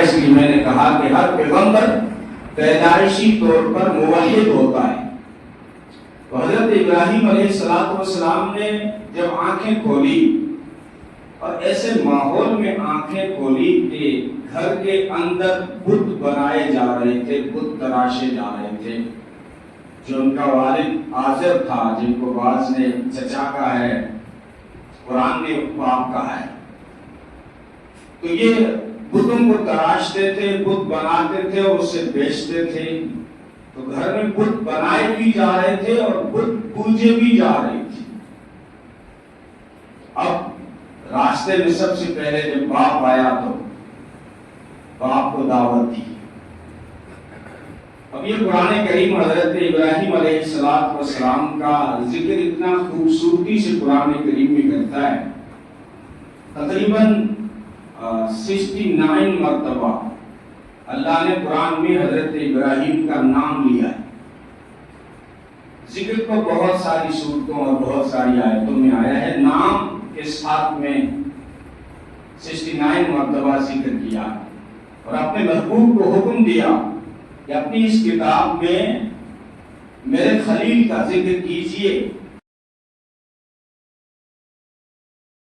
اس لیے میں نے کہا کہ ہر پیغمبر پیدائشی طور پر موحد ہوتا ہے. تو حضرت ابراہیم علیہ السلام نے جب آنکھیں کھولی اور ایسے ماحول میں آنکھیں کھولی کہ گھر کے اندر بت بنائے جا رہے تھے، بت تراشے جا رہے تھے. جو ان کا والد آزر تھا، جن کو بعض نے چچا کہا ہے، قرآن نے باپ کہا ہے، تو یہ بتوں کو تراشتے تھے، بت بناتے تھے اور اسے بیچتے تھے. تو گھر میں بت بنائے بھی جا رہے تھے اور بت پوجے بھی جا رہی تھی. اب راستے میں سب سے پہلے جب باپ آیا تو باپ کو دعوت دی. اب یہ قرآن کریم حضرت ابراہیم علیہ السلام کا ذکر اتنا خوبصورتی سے قرآن کریم میں کرتا ہے. تقریباً 69 مرتبہ اللہ نے قرآن میں حضرت ابراہیم کا نام لیا ہے. ذکر تو بہت ساری صورتوں اور بہت ساری آیتوں میں آیا ہے، نام کے ساتھ میں 69 مرتبہ ذکر کیا اور اپنے محبوب کو حکم دیا کہ اپنی اس کتاب میں میرے خلیل کا ذکر کیجئے